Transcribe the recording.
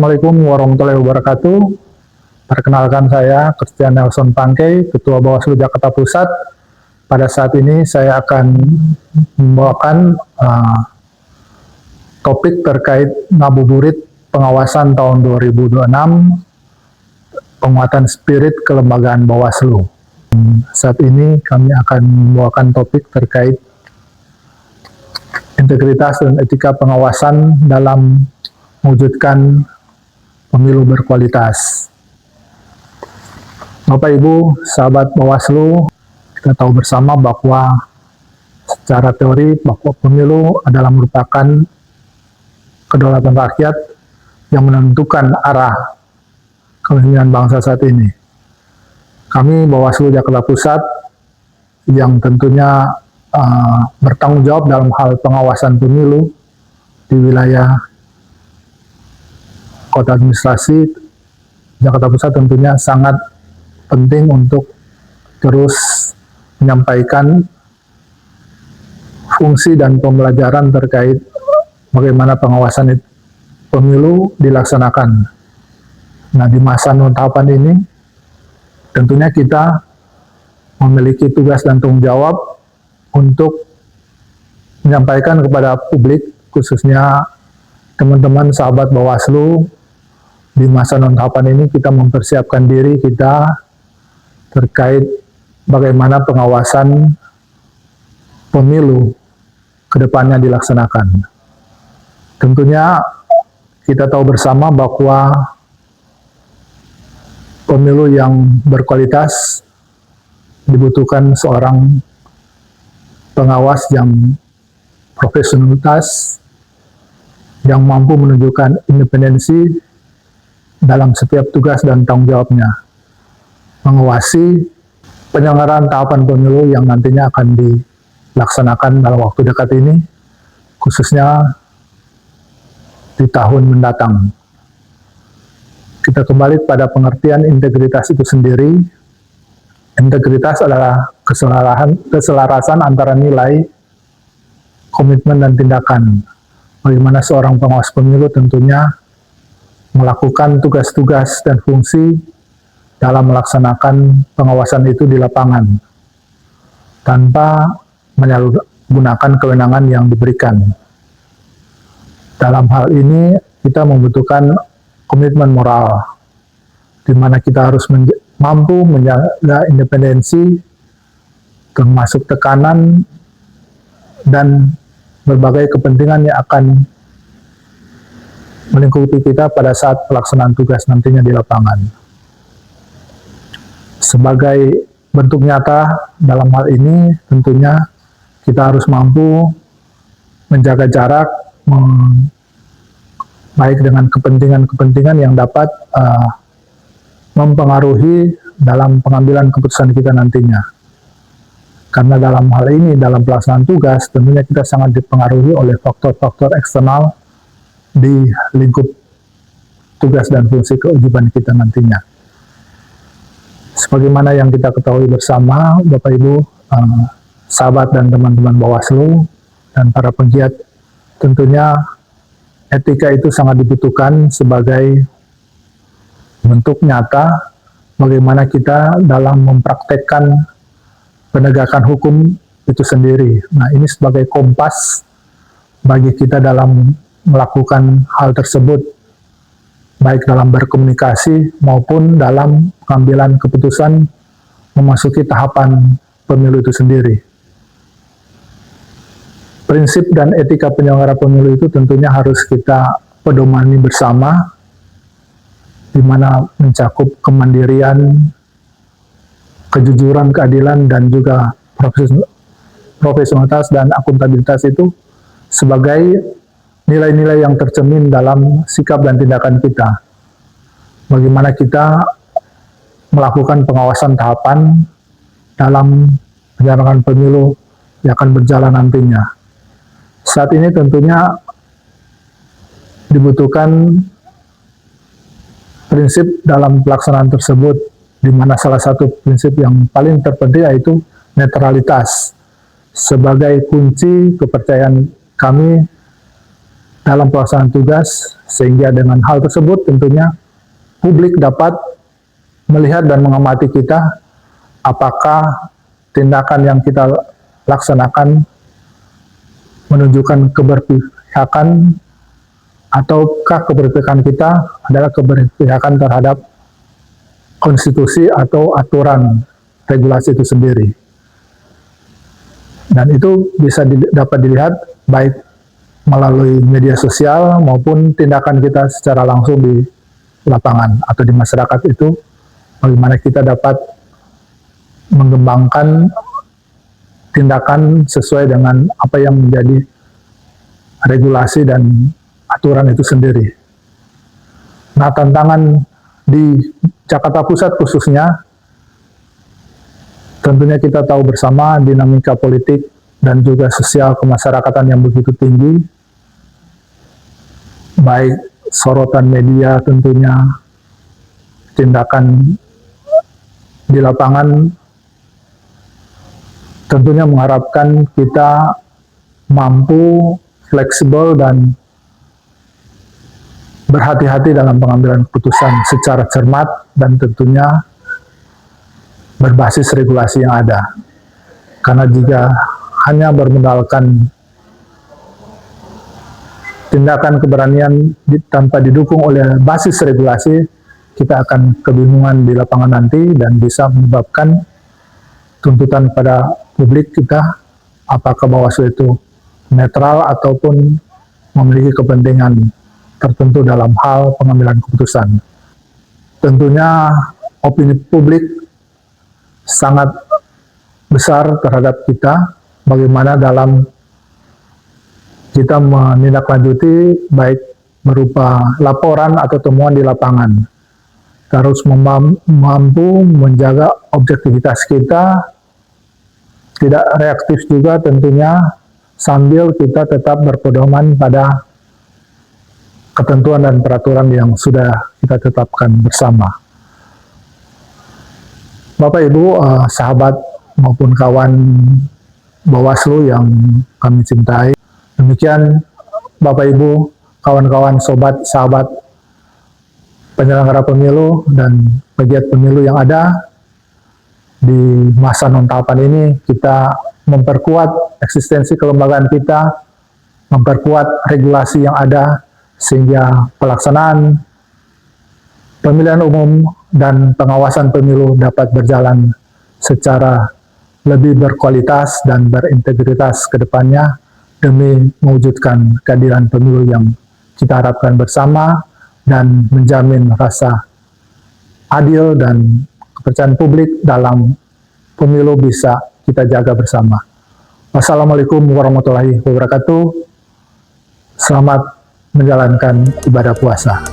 Assalamualaikum warahmatullahi wabarakatuh. Perkenalkan saya Christian Nelson Pangkei, Ketua Bawaslu Jakarta Pusat. Pada saat ini saya akan membawakan topik terkait ngabuburit pengawasan tahun 2026, penguatan spirit kelembagaan Bawaslu. Saat ini kami akan membawakan topik terkait integritas dan etika pengawasan dalam mewujudkan pemilu berkualitas. Bapak Ibu, sahabat Bawaslu, kita tahu bersama bahwa secara teori bahwa pemilu adalah merupakan kedaulatan rakyat yang menentukan arah kepemimpinan bangsa saat ini. Kami Bawaslu Jakarta Pusat yang tentunya bertanggung jawab dalam hal pengawasan pemilu di wilayah Kota Administrasi Jakarta Pusat tentunya sangat penting untuk terus menyampaikan fungsi dan pembelajaran terkait bagaimana pengawasan pemilu dilaksanakan. Nah, di masa tahapan ini tentunya kita memiliki tugas dan tanggung jawab untuk menyampaikan kepada publik, khususnya teman-teman sahabat Bawaslu. Di masa non-tahapan ini kita mempersiapkan diri kita terkait bagaimana pengawasan pemilu ke depannya dilaksanakan. Tentunya kita tahu bersama bahwa pemilu yang berkualitas dibutuhkan seorang pengawas yang profesionalitas, yang mampu menunjukkan independensi dalam setiap tugas dan tanggung jawabnya, mengawasi penyelenggaraan tahapan pemilu yang nantinya akan dilaksanakan dalam waktu dekat ini, khususnya di tahun mendatang. Kita kembali pada pengertian integritas itu sendiri. Integritas adalah keselarasan antara nilai, komitmen, dan tindakan. Bagaimana seorang pengawas pemilu tentunya melakukan tugas-tugas dan fungsi dalam melaksanakan pengawasan itu di lapangan, tanpa menyalahgunakan kewenangan yang diberikan. Dalam hal ini, kita membutuhkan komitmen moral, di mana kita harus mampu menjaga independensi, termasuk tekanan dan berbagai kepentingan yang akan melingkupi kita pada saat pelaksanaan tugas nantinya di lapangan. Sebagai bentuk nyata dalam hal ini, tentunya kita harus mampu menjaga jarak, baik dengan kepentingan-kepentingan yang dapat mempengaruhi dalam pengambilan keputusan kita nantinya. Karena dalam hal ini, dalam pelaksanaan tugas, tentunya kita sangat dipengaruhi oleh faktor-faktor eksternal di lingkup tugas dan fungsi kewajiban kita nantinya. Sebagaimana yang kita ketahui bersama, Bapak Ibu, sahabat dan teman-teman Bawaslu, dan para penggiat, tentunya etika itu sangat dibutuhkan sebagai bentuk nyata bagaimana kita dalam mempraktekkan penegakan hukum itu sendiri. Nah, ini sebagai kompas bagi kita dalam melakukan hal tersebut, baik dalam berkomunikasi maupun dalam pengambilan keputusan memasuki tahapan pemilu itu sendiri. Prinsip dan etika penyelenggara pemilu itu tentunya harus kita pedomani bersama, di mana mencakup kemandirian, kejujuran, keadilan, dan juga profesionalitas dan akuntabilitas itu sebagai nilai-nilai yang tercermin dalam sikap dan tindakan kita. Bagaimana kita melakukan pengawasan tahapan dalam penyelenggaraan pemilu yang akan berjalan nantinya. Saat ini tentunya dibutuhkan prinsip dalam pelaksanaan tersebut, di mana salah satu prinsip yang paling terpenting yaitu netralitas sebagai kunci kepercayaan kami dalam pelaksanaan tugas sehingga dengan hal tersebut tentunya publik dapat melihat dan mengamati kita apakah tindakan yang kita laksanakan menunjukkan keberpihakan ataukah keberpihakan kita adalah keberpihakan terhadap konstitusi atau aturan regulasi itu sendiri. Dan itu bisa dapat dilihat baik melalui media sosial maupun tindakan kita secara langsung di lapangan atau di masyarakat itu, bagaimana kita dapat mengembangkan tindakan sesuai dengan apa yang menjadi regulasi dan aturan itu sendiri. Nah, tantangan di Jakarta Pusat khususnya, tentunya kita tahu bersama dinamika politik dan juga sosial kemasyarakatan yang begitu tinggi, baik sorotan media tentunya, tindakan di lapangan, tentunya mengharapkan kita mampu fleksibel dan berhati-hati dalam pengambilan keputusan secara cermat dan tentunya berbasis regulasi yang ada. Karena jika hanya bermodalkan tindakan keberanian tanpa didukung oleh basis regulasi, kita akan kebingungan di lapangan nanti dan bisa menyebabkan tuntutan pada publik kita apakah Bawaslu itu netral ataupun memiliki kepentingan tertentu dalam hal pengambilan keputusan. Tentunya opini publik sangat besar terhadap kita, bagaimana dalam kita menindaklanjuti baik berupa laporan atau temuan di lapangan. Kita harus mampu menjaga objektivitas kita, tidak reaktif juga tentunya, sambil kita tetap berpedoman pada ketentuan dan peraturan yang sudah kita tetapkan bersama. Bapak Ibu, sahabat maupun kawan Bawaslu yang kami cintai, demikian Bapak Ibu, kawan-kawan, sobat, sahabat penyelenggara pemilu dan pegiat pemilu yang ada di masa non-tahapan ini. Kita memperkuat eksistensi kelembagaan kita, memperkuat regulasi yang ada, sehingga pelaksanaan pemilihan umum dan pengawasan pemilu dapat berjalan secara lebih berkualitas dan berintegritas ke depannya demi mewujudkan keadilan pemilu yang kita harapkan bersama dan menjamin rasa adil dan kepercayaan publik dalam pemilu bisa kita jaga bersama. Wassalamualaikum warahmatullahi wabarakatuh. Selamat menjalankan ibadah puasa.